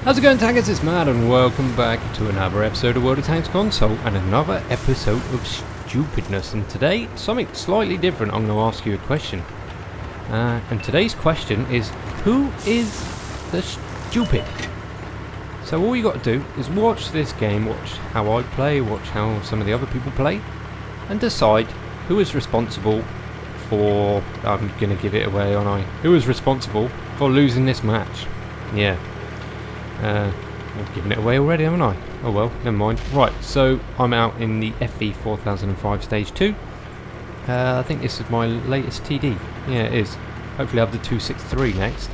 How's it going, tankers? It's Mad and welcome back to another episode of World of Tanks Console and another episode of stupidness. And today, something slightly different. I'm going to ask you a question. And today's question is, who is the stupid? So all you got to do is watch this game, watch how I play, watch how some of the other people play, and decide who is responsible for, I'm going to give it away, aren't I? Who is responsible for losing this match? Yeah. I've given it away already, haven't I? Oh well, never mind. Right, so I'm out in the FE 4005 Stage 2. I think this is my latest TD. Yeah, it is. Hopefully I have the 263 next.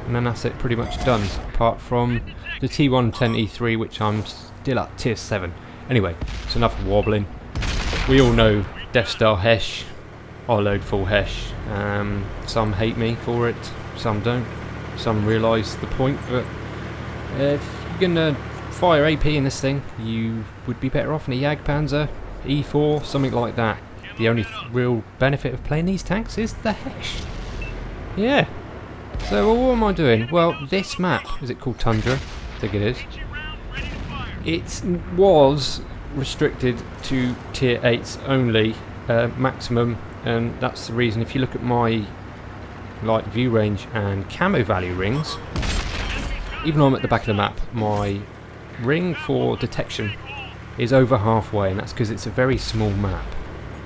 And then that's it, pretty much done. Apart from the T110E3, which I'm still at tier 7. Anyway, it's enough wobbling. We all know Death Star HESH. I load full HESH. Some hate me for it, some don't. Some realise the point, but if you're going to fire AP in this thing, you would be better off in a Jagdpanzer, E4, something like that. The only real benefit of playing these tanks is the HESH. Yeah. So what am I doing? Well, this map, is it called Tundra? I think it is. It was restricted to tier 8s only, maximum, and that's the reason. If you look at my light view range and camo value rings, even though I'm at the back of the map, my ring for detection is over halfway, and that's because it's a very small map,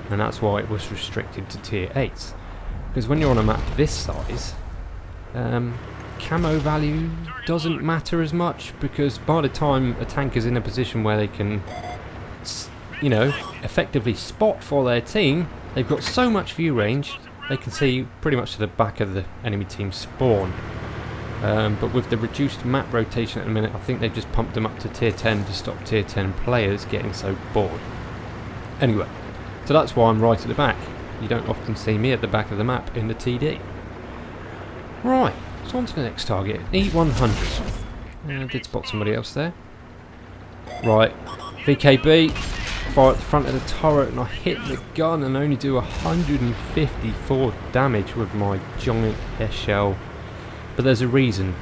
and that's why it was restricted to tier 8s. Because when you're on a map this size, camo value doesn't matter as much, because by the time a tank is in a position where they can, you know, effectively spot for their team, they've got so much view range, they can see pretty much to the back of the enemy team spawn. But with the reduced map rotation at the minute, I think they've just pumped them up to tier 10 to stop tier 10 players getting so bored. Anyway, so that's why I'm right at the back. You don't often see me at the back of the map in the TD. Right, so on to the next target, E100. I did spot somebody else there. Right, VKB, fire at the front of the turret, and I hit the gun and only do 154 damage with my giant HESH shell. But there's a reason.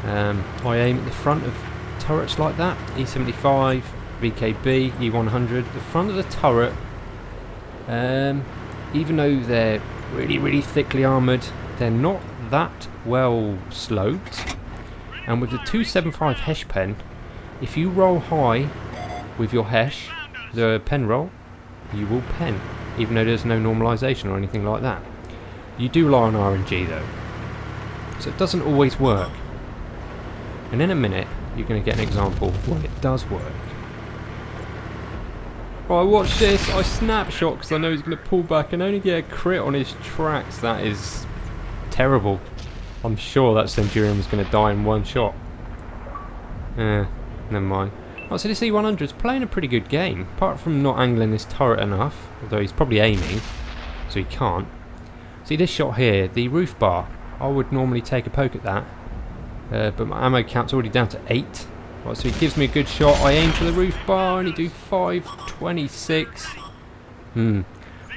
I aim at the front of turrets like that, E75, VKB, E100. The front of the turret, even though they're really thickly armoured, they're not that well sloped. And with the 275 HESH pen, if you roll high with your HESH, the pen roll, you will pen, even though there's no normalisation or anything like that. You do rely on RNG though, so it doesn't always work. And in a minute, you're going to get an example of when it does work. Right, watch this. I snapshot because I know he's going to pull back and only get a crit on his tracks. That is terrible. I'm sure that Centurion was going to die in one shot. Never mind. Right, so this E100 is playing a pretty good game, apart from not angling this turret enough, although he's probably aiming, so he can't. See this shot here, the roof bar. I would normally take a poke at that, but my ammo count's already down to 8. Right, so he gives me a good shot. I aim for the roof bar and he do 526. Right,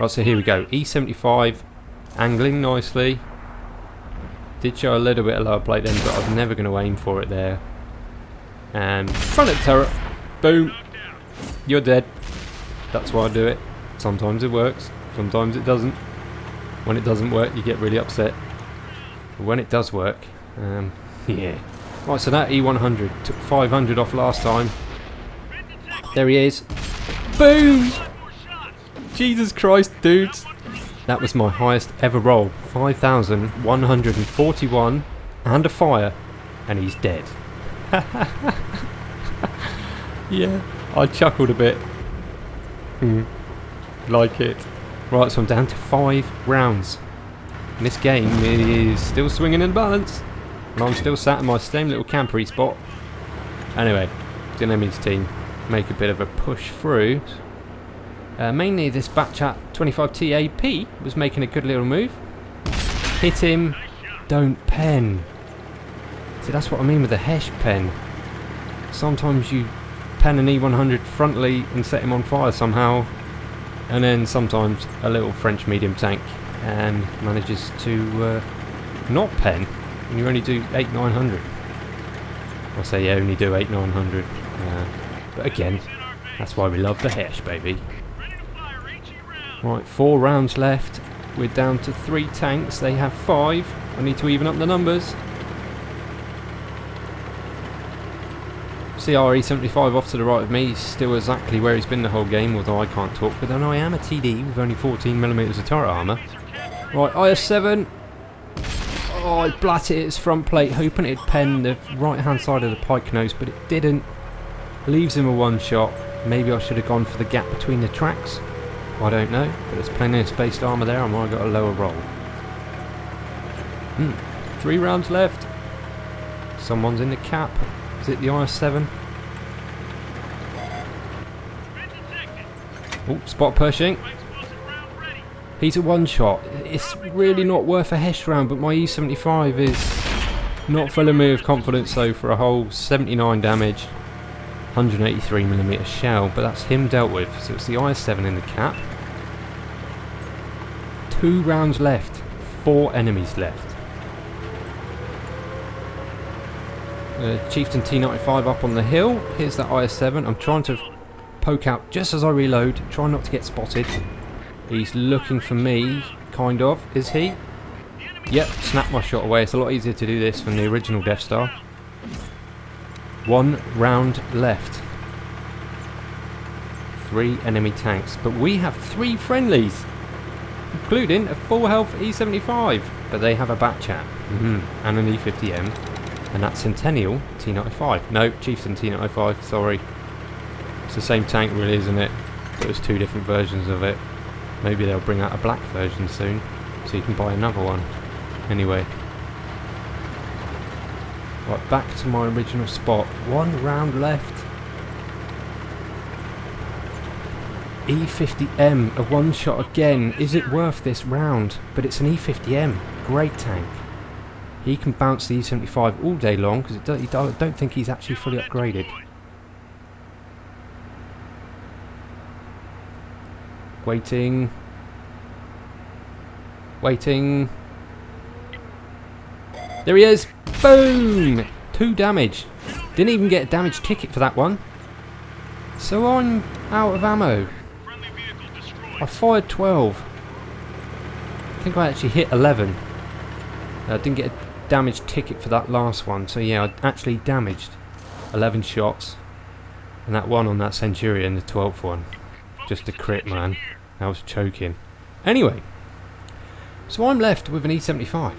so here we go. E75, angling nicely. Did show a little bit of lower plate then, but I was never going to aim for it there. And front of the turret, boom, you're dead. That's why I do it. Sometimes it works, sometimes it doesn't. When it doesn't work, you get really upset. But when it does work, yeah. Right, so that E100 took 500 off last time. There he is. Boom! Jesus Christ, dudes. That was my highest ever roll. 5,141 and a fire. And he's dead. Yeah, I chuckled a bit. Like it. Right, so I'm down to 5 rounds. And this game is still swinging in balance. And I'm still sat in my same little campery spot. Anyway, the enemy's team make a bit of a push through. Mainly this Batchat 25T AP was making a good little move. Hit him. Don't pen. See, that's what I mean with the HESH pen. Sometimes you pen an E100 frontally and set him on fire somehow, and then sometimes a little French medium tank and manages to not pen, and you only do 800-900. I'll say yeah, only do 800-900. But again, that's why we love the HESH, baby. Right, 4 rounds left. We're down to 3 tanks. They have 5. I need to even up the numbers. CRE75 off to the right of me. He's still exactly where he's been the whole game, although I can't talk. But then I am a TD with only 14mm of turret armour. Right, IS-7. Oh, I blatted its front plate, hoping it'd pen the right hand side of the pike nose, but it didn't. Leaves him a 1 shot. Maybe I should have gone for the gap between the tracks. I don't know, but there's plenty of spaced armour there. I might have got a lower roll. 3 rounds left. Someone's in the cap. Is it the IS-7? Oh, spot pushing. He's a 1 shot. It's really not worth a HESH round, but my E75 is not filling me with confidence though for a whole 79 damage. 183mm shell, but that's him dealt with. So it's the IS-7 in the cap. 2 rounds left. 4 enemies left. Chieftain T95 up on the hill. Here's that IS-7. I'm trying to poke out just as I reload. Try not to get spotted. He's looking for me, kind of. Is he? Yep, snap my shot away. It's a lot easier to do this than the original Death Star. 1 round left. 3 enemy tanks. But we have 3 friendlies, including a full health E75. But they have a Batchat and an E50M. And that's Centennial T95. No, Chieftain T95, sorry. It's the same tank really, isn't it? But there's 2 different versions of it. Maybe they'll bring out a black version soon, so you can buy another one. Anyway. Right, back to my original spot. 1 round left. E50M, a 1 shot again. Is it worth this round? But it's an E50M. Great tank. He can bounce the E75 all day long because I don't think he's actually fully upgraded. Waiting. Waiting. There he is. Boom! 2 damage. Didn't even get a damage ticket for that one. So I'm out of ammo. I fired 12. I think I actually hit 11. I didn't get a damage ticket for that last one. So yeah, I actually damaged 11 shots. And that one on that Centurion, the 12th one. Just a crit, man. I was choking. Anyway. So I'm left with an E75.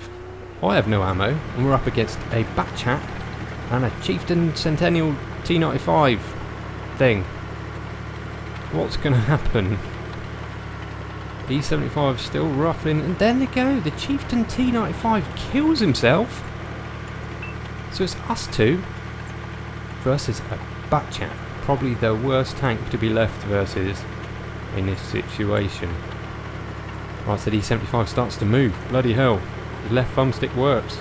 I have no ammo. And we're up against a Batchat and a Chieftain Centennial T95 thing. What's going to happen? E75 still ruffling, and then they go. The Chieftain T95 kills himself. So it's us 2 versus a Batchat. Probably the worst tank to be left versus in this situation. Right, so the E75 starts to move. Bloody hell. His left thumbstick works.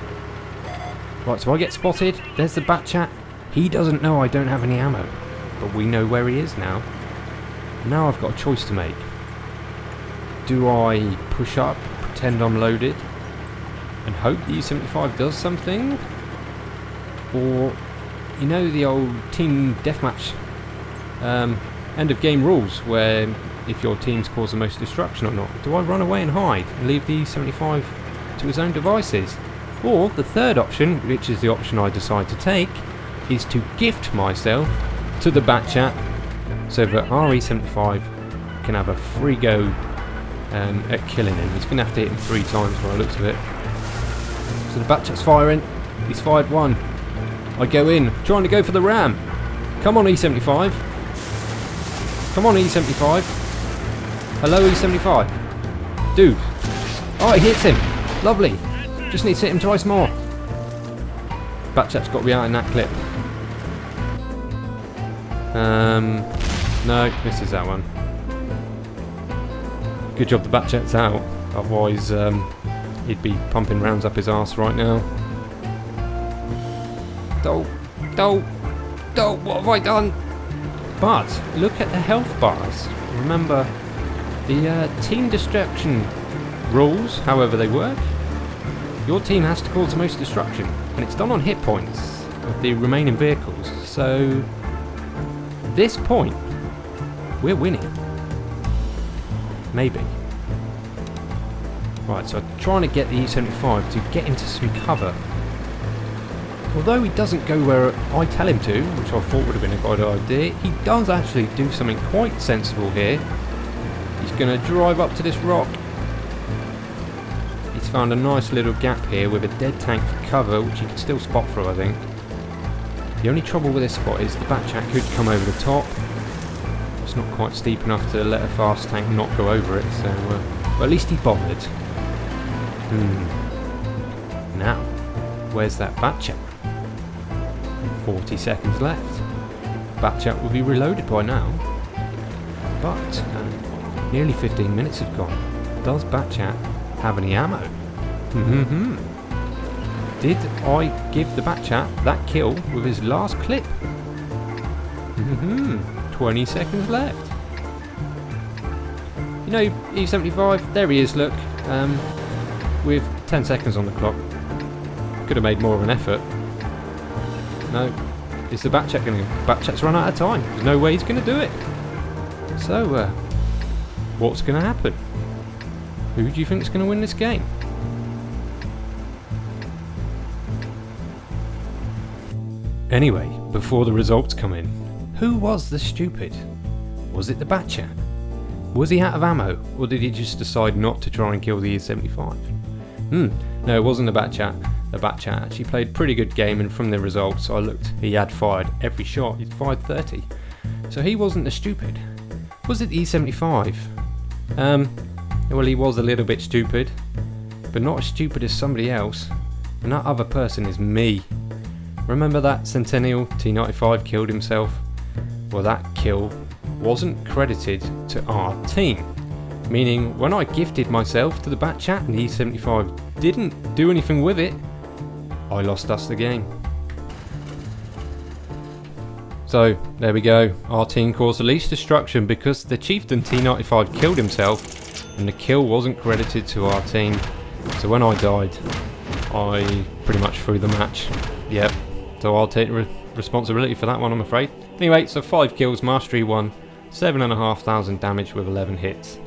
Right, so I get spotted. There's the Batchat. He doesn't know I don't have any ammo. But we know where he is now. Now I've got a choice to make. Do I push up, pretend I'm loaded, and hope the E75 does something? Or, you know the old team deathmatch end of game rules, where if your team's cause the most destruction or not, do I run away and hide and leave the E75 to his own devices? Or the third option, which is the option I decide to take, is to gift myself to the Batchat so that our E75 can have a free go at killing him. He's going to have to hit him 3 times by the looks of it. So the Batchat's firing. He's fired 1. I go in, trying to go for the ram. Come on, E75. Come on, E75. Hello, E75. Dude. Oh, he hits him. Lovely. Just need to hit him twice more. Batchat's got to be out in that clip. No, misses that one. Good job the Batchat's out. Otherwise, he'd be pumping rounds up his arse right now. What have I done? But look at the health bars. Remember the team destruction rules, however they work. Your team has to cause the most destruction, and it's done on hit points. of the remaining vehicles. So, at this point, we're winning. Maybe. Right, so I'm trying to get the E75 to get into some cover. Although he doesn't go where I tell him to, which I thought would have been a good idea, he does actually do something quite sensible here. He's going to drive up to this rock. He's found a nice little gap here with a dead tank for cover, which you can still spot through, I think. The only trouble with this spot is the Batchat could come over the top. It's not quite steep enough to let a fast tank not go over it, so but at least he bothered. Now, where's that Batchat? 40 seconds left. Batchat will be reloaded by now. But nearly 15 minutes have gone. Does Batchat have any ammo? Did I give the Batchat that kill with his last clip? 20 seconds left. You know, E75, there he is, look. With 10 seconds on the clock. Could have made more of an effort. No, is the Batchat going to... Batchat's run out of time. There's no way he's going to do it. So, what's going to happen? Who do you think is going to win this game? Anyway, before the results come in, who was the stupid? Was it the Batchat? Was he out of ammo, or did he just decide not to try and kill the E75? No, it wasn't the Batchat. The Batchat actually played a pretty good game, and from the results I looked, he had fired every shot. He'd fired 30. So he wasn't the stupid. Was it the E75? Well, he was a little bit stupid, but not as stupid as somebody else, and that other person is me. Remember that Centennial T95 killed himself? Well, that kill wasn't credited to our team, meaning when I gifted myself to the Batchat and the E75 didn't do anything with it, I lost us the game. So, there we go. Our team caused the least destruction because the Chieftain T95 killed himself and the kill wasn't credited to our team. So when I died, I pretty much threw the match. Yep. So I'll take responsibility for that one, I'm afraid. Anyway, so 5 kills, Mastery 1, 7,500 damage with 11 hits.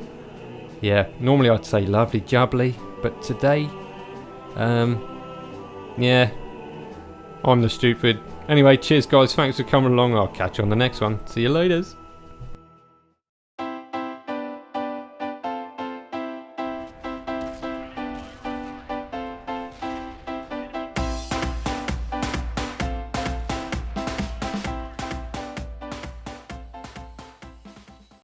Yeah, normally I'd say lovely jubbly, but today, yeah, I'm the stupid. Anyway, cheers guys, thanks for coming along. I'll catch you on the next one. See you later.